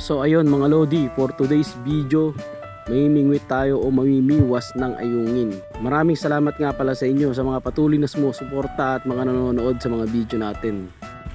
So ayun mga Lodi, for today's video, mamimingwit tayo o mamimiwas ng ayungin. Maraming salamat nga pala sa inyo sa mga patuloy na sumusuporta at mga nanonood sa mga video natin.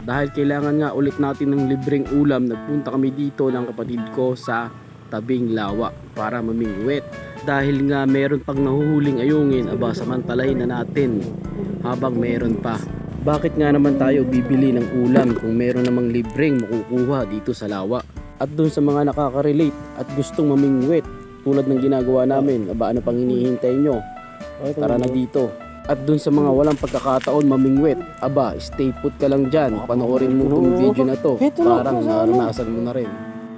Dahil kailangan nga ulit natin ng libreng ulam, nagpunta kami dito ng kapatid ko sa tabing lawa para mamingwit. Dahil nga meron pang nahuhuling ayungin, aba samantalahin na natin habang meron pa. Bakit nga naman tayo bibili ng ulam kung meron namang libreng makukuha dito sa lawa? At dun sa mga nakaka-relate at gustong mamingwit tulad ng ginagawa namin, aba ano pang hinihintay nyo? Tara na dito. At dun sa mga walang pagkakataon mamingwit, aba stay put ka lang dyan, panoorin mo itong video na to, parang naranasan mo na rin.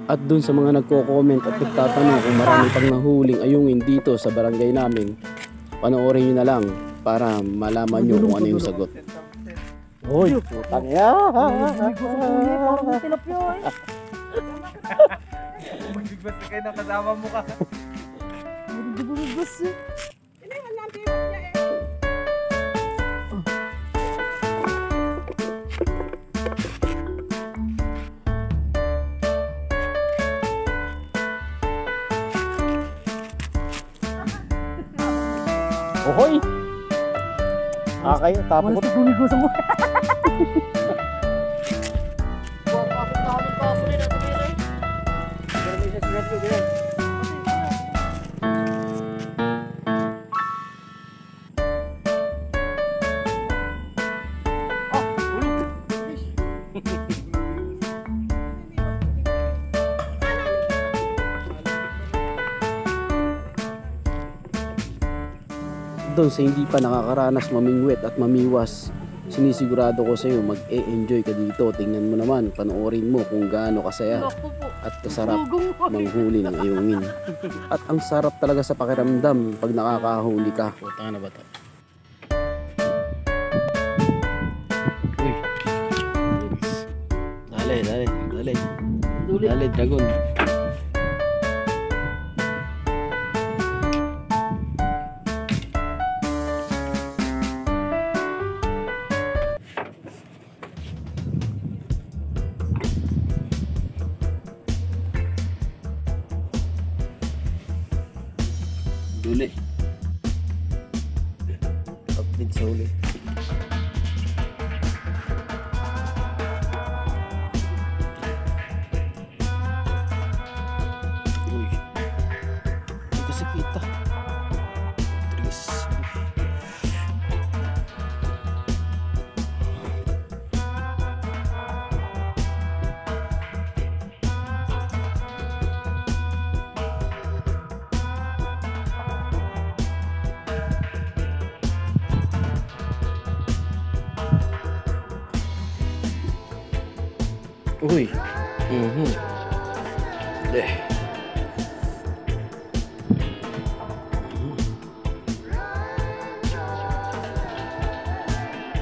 At dun sa mga nagko-comment at nagtatanong kung marami pang nahuling ayungin dito sa barangay namin, panoorin nyo na lang para malaman nyo kung ano yung sagot. Hoy, putang ya! Magbibas ka kayo ng kasama mo ka. Magbibas eh. Ohoy! Kayo, tapo ko. Gumigosan mo. Doon sa hindi pa nakakaranas mamingwit at mamiwas, sinisigurado ko sa iyo mag-e-enjoy ka dito. Tingnan mo naman, panoorin mo kung gaano kasaya at kasarap manghuli ng ayungin. At ang sarap talaga sa pakiramdam pag nakakahuli ka. Puta na ba to? Uy. Dale, dragon. Duli. Update sa uli. Uy. Hindi kasi kita. Tris. Uy. Deh.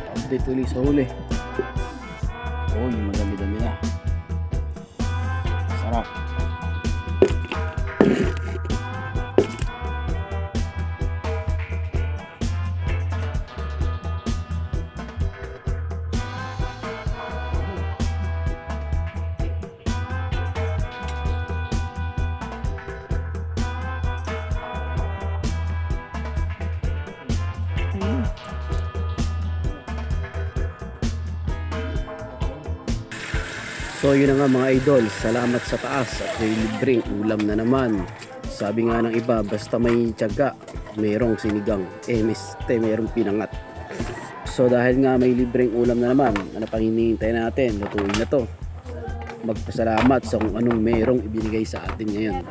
Update ulit sa huli. Uy, madami-dami na. Sarap. So yun na nga mga idol, salamat sa taas at may libreng ulam na naman. Sabi nga ng iba, basta may tiyaga, mayroong sinigang, mayroong pinangat. So dahil nga may libreng ulam na naman, ano pang hinihintay natin, lutuin na to. Magpasalamat sa kung anong mayroong ibinigay sa atin ngayon.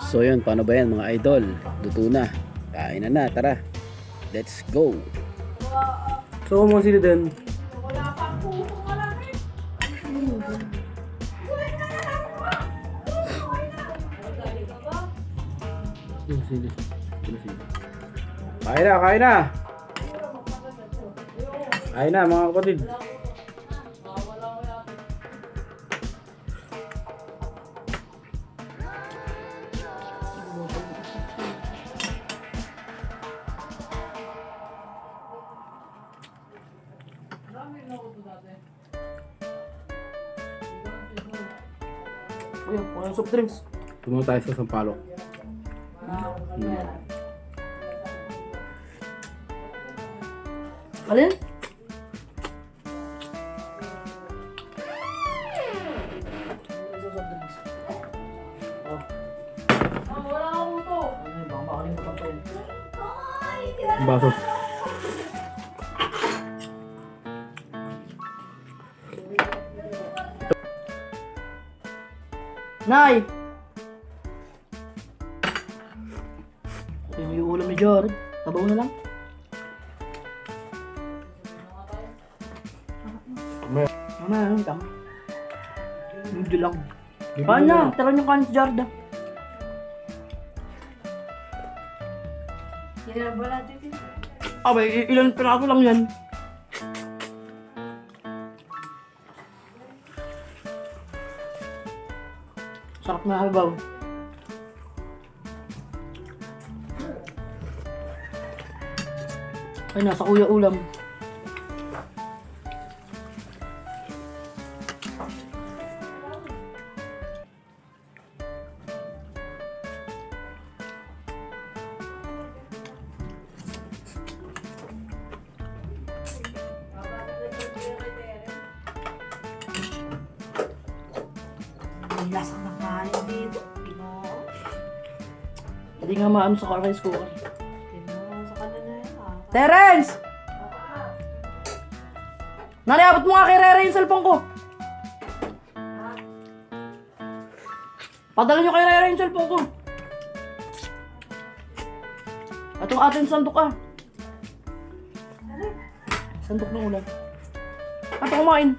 So yun, paano ba yan mga idol? Luto na. Kain na, tara. Let's go. So, mo sila din. Kain na, kain na. Kain na mga kapatid. Ayun, mga soft drinks. Tumunta tayo sa Sampalok. Alin? Ang baso. Nay! Ito yung ulam ni Jared. Tabaw na lang. Mamaya, ano tama? Hindi lang. Paano na? Tara yung kanin si Jared ah. Abay, ilan piraso lang yan. Sarap na habaw. Ay, nasa kuya ulam. Ang lasa ng kanin dito. Hindi nga maano sa rice cooker. Sa kanila yan ah. Terence! Nani, abot mo nga kay Rere yung cellphone ko. Padala nyo kay Rere yung cellphone ko. Atong atin sandok ah. Sandok ng ulam. Ato kumain.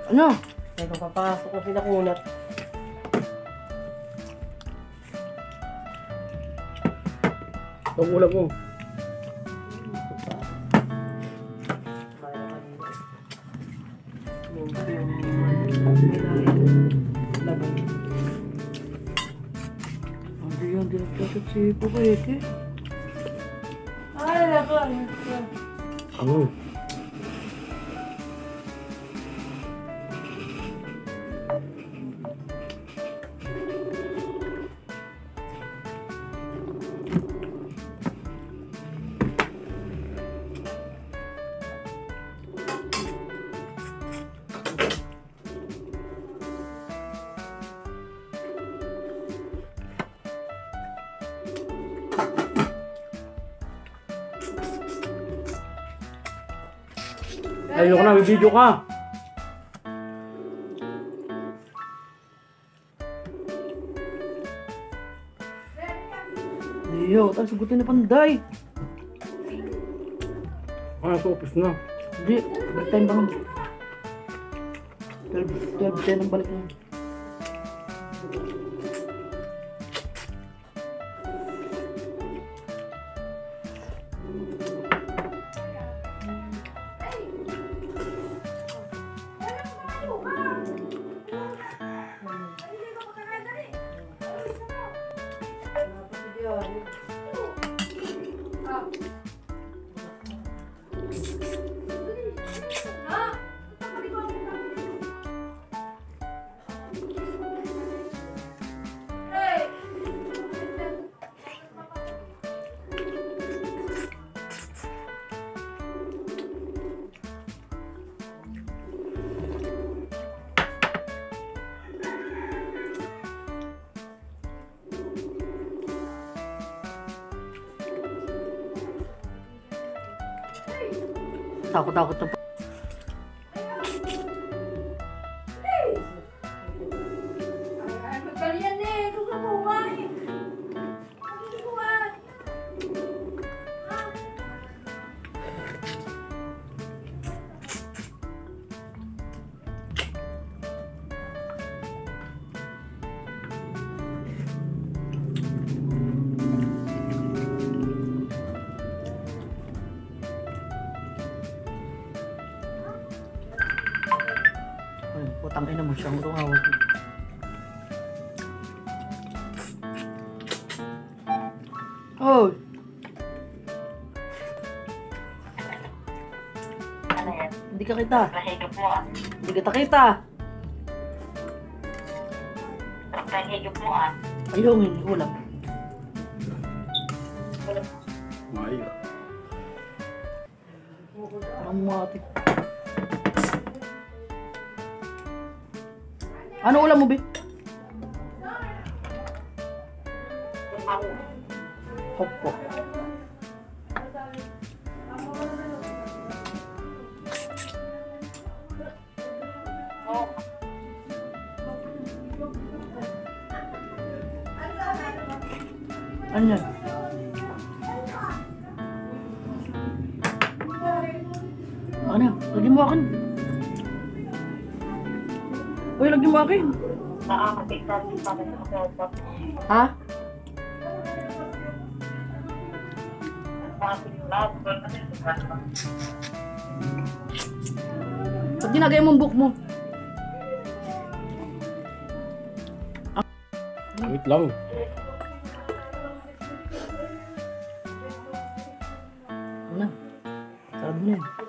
Ano? Teka, papasok ko sila kunat. Itong ulam mo. Hindi yan, dinagdagat si Pupeke. Ay, nako. Ano? Ayoko na, may video ka. Iyo, tayo sagutin na panday. Ah, sa office na. Hindi, break time ba lang? 12 ang balik na. Takot-takot na pa. Tangina mo siyang tungawag. Oh! Ano yan? Hindi ka kita. Nahigop mo ah. Hindi kita kita. Nahigop mo ah. Ayungin, ulam. Mayo. Parang mati. Ano ulam mo, Bi? Hoppo. Oh, Ano yan? Ano? Lagyan mo akin. Uy, lagyan mo akin. nakakatignan sa mga Ha? Ba't ginagaya mong book mo? Wait lang. Ano na? Sarap na yan.